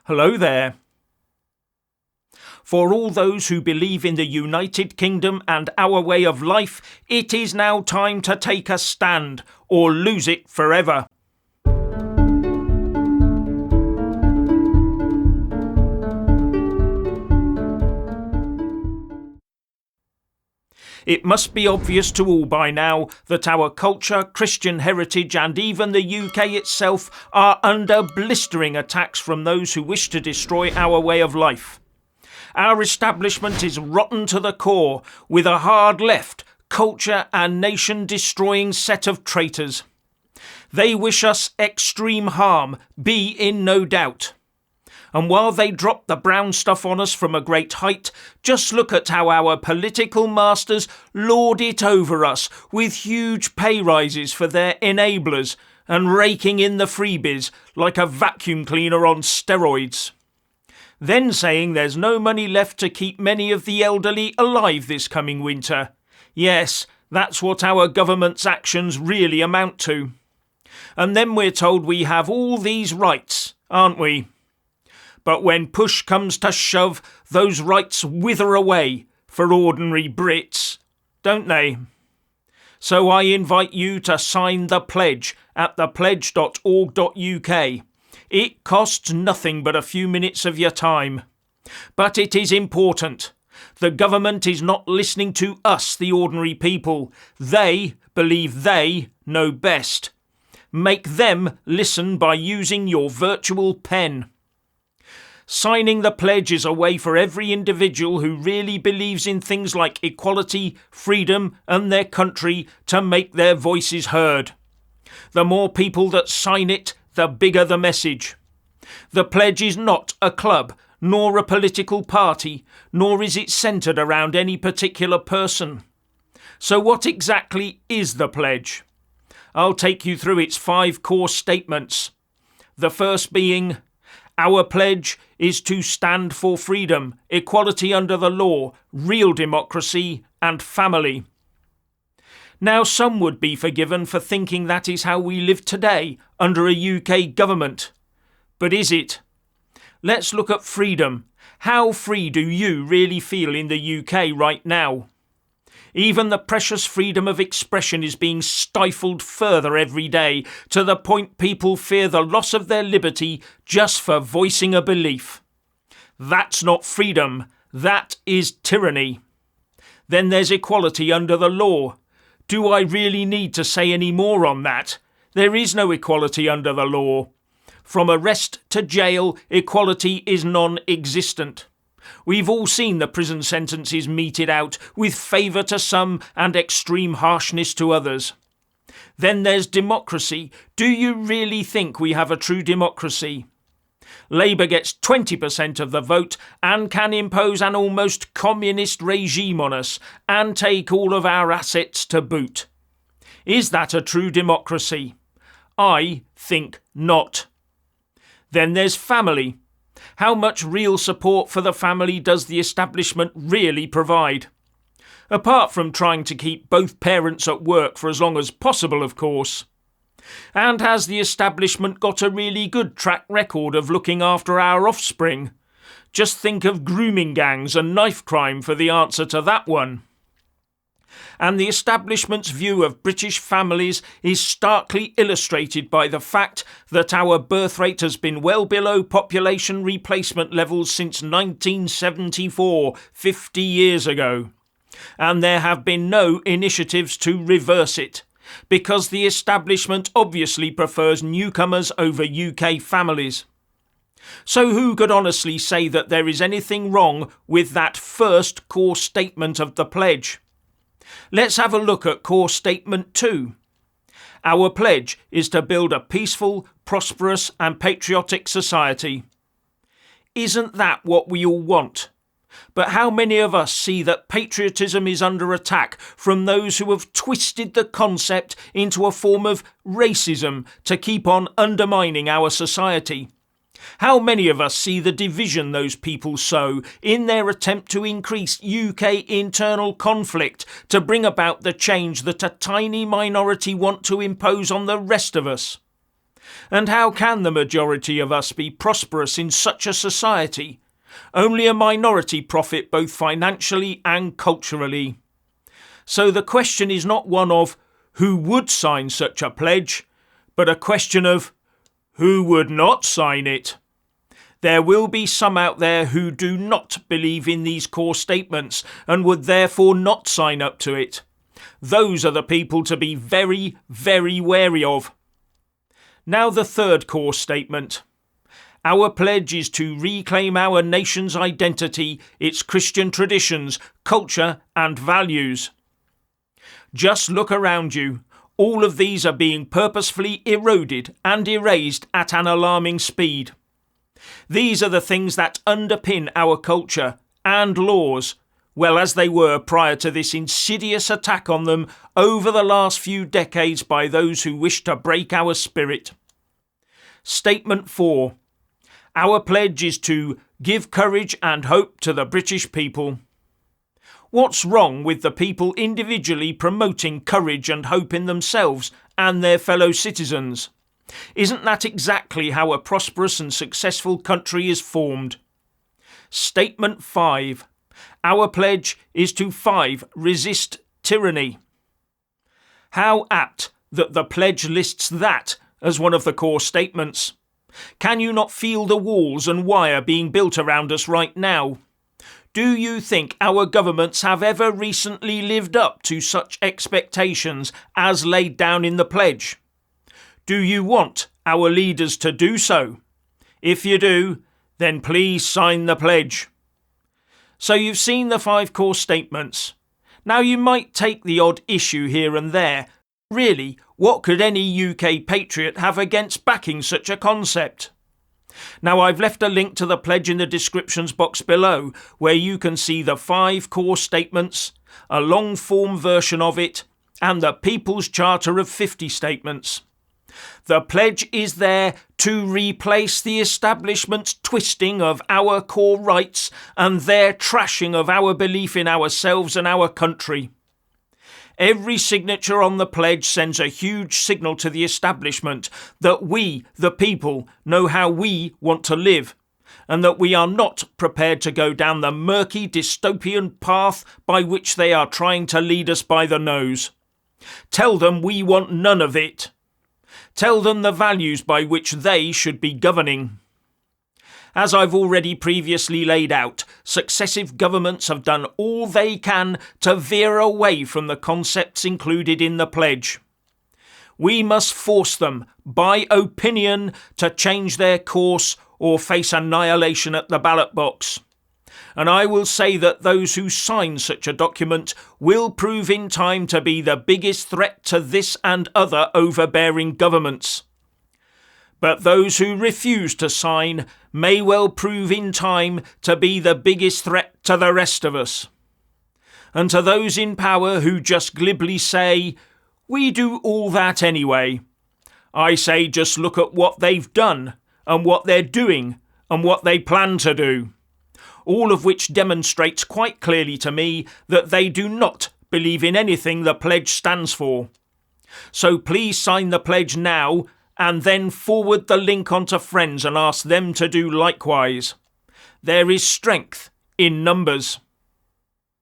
Hello there. For all those who believe in the United Kingdom and our way of life, it is now time to take a stand or lose it forever. It must be obvious to all by now that our culture, Christian heritage and even the UK itself are under blistering attacks from those who wish to destroy our way of life. Our establishment is rotten to the core, with a hard left, culture and nation-destroying set of traitors. They wish us extreme harm, be in no doubt. And while they drop the brown stuff on us from a great height, just look at how our political masters lord it over us with huge pay rises for their enablers and raking in the freebies like a vacuum cleaner on steroids. Then saying there's no money left to keep many of the elderly alive this coming winter. Yes, that's what our government's actions really amount to. And then we're told we have all these rights, aren't we? But when push comes to shove, those rights wither away for ordinary Brits, don't they? So I invite you to sign the pledge at thepledge.org.uk. It costs nothing but a few minutes of your time. But it is important. The government is not listening to us, the ordinary people. They believe they know best. Make them listen by using your virtual pen. Signing the pledge is a way for every individual who really believes in things like equality, freedom and their country to make their voices heard. The more people that sign it, the bigger the message. The pledge is not a club, nor a political party, nor is it centred around any particular person. So what exactly is the pledge? I'll take you through its 5 core statements. The first being, our pledge is to stand for freedom, equality under the law, real democracy and family. Now some would be forgiven for thinking that is how we live today under a UK government. But is it? Let's look at freedom. How free do you really feel in the UK right now? Even the precious freedom of expression is being stifled further every day, to the point people fear the loss of their liberty just for voicing a belief. That's not freedom, that is tyranny. Then there's equality under the law. Do I really need to say any more on that? There is no equality under the law. From arrest to jail, equality is non-existent. We've all seen the prison sentences meted out, with favour to some and extreme harshness to others. Then there's democracy. Do you really think we have a true democracy? Labour gets 20% of the vote and can impose an almost communist regime on us and take all of our assets to boot. Is that a true democracy? I think not. Then there's family. How much real support for the family does the establishment really provide? Apart from trying to keep both parents at work for as long as possible, of course. And has the establishment got a really good track record of looking after our offspring? Just think of grooming gangs and knife crime for the answer to that one. And the establishment's view of British families is starkly illustrated by the fact that our birth rate has been well below population replacement levels since 1974, 50 years ago. And there have been no initiatives to reverse it, because the establishment obviously prefers newcomers over UK families. So who could honestly say that there is anything wrong with that first core statement of the pledge? Let's have a look at core statement 2. Our pledge is to build a peaceful, prosperous and patriotic society. Isn't that what we all want? But how many of us see that patriotism is under attack from those who have twisted the concept into a form of racism to keep on undermining our society? How many of us see the division those people sow in their attempt to increase UK internal conflict to bring about the change that a tiny minority want to impose on the rest of us? And how can the majority of us be prosperous in such a society? Only a minority profit both financially and culturally. So the question is not one of who would sign such a pledge, but a question of who would not sign it. There will be some out there who do not believe in these core statements and would therefore not sign up to it. Those are the people to be very, very wary of. Now the third core statement. Our pledge is to reclaim our nation's identity, its Christian traditions, culture and values. Just look around you. All of these are being purposefully eroded and erased at an alarming speed. These are the things that underpin our culture and laws, well as they were prior to this insidious attack on them over the last few decades by those who wish to break our spirit. Statement 4. Our pledge is to give courage and hope to the British people. What's wrong with the people individually promoting courage and hope in themselves and their fellow citizens? Isn't that exactly how a prosperous and successful country is formed? Statement 5. Our pledge is to 5. Resist tyranny. How apt that the pledge lists that as one of the core statements. Can you not feel the walls and wire being built around us right now? Do you think our governments have ever recently lived up to such expectations as laid down in the pledge? Do you want our leaders to do so? If you do, then please sign the pledge. So you've seen the 5 core statements. Now you might take the odd issue here and there. Really, what could any UK patriot have against backing such a concept? Now I've left a link to the pledge in the descriptions box below, where you can see the 5 core statements, a long form version of it, and the People's Charter of 50 statements. The pledge is there to replace the establishment's twisting of our core rights and their trashing of our belief in ourselves and our country. Every signature on the pledge sends a huge signal to the establishment that we, the people, know how we want to live, and that we are not prepared to go down the murky dystopian path by which they are trying to lead us by the nose. Tell them we want none of it. Tell them the values by which they should be governing. As I've already previously laid out, successive governments have done all they can to veer away from the concepts included in the pledge. We must force them, by opinion, to change their course or face annihilation at the ballot box. And I will say that those who sign such a document will prove in time to be the biggest threat to this and other overbearing governments. But those who refuse to sign may well prove in time to be the biggest threat to the rest of us. And to those in power who just glibly say, "We do all that anyway," I say just look at what they've done and what they're doing and what they plan to do. All of which demonstrates quite clearly to me that they do not believe in anything the pledge stands for. So please sign the pledge now and then forward the link on to friends and ask them to do likewise. There is strength in numbers.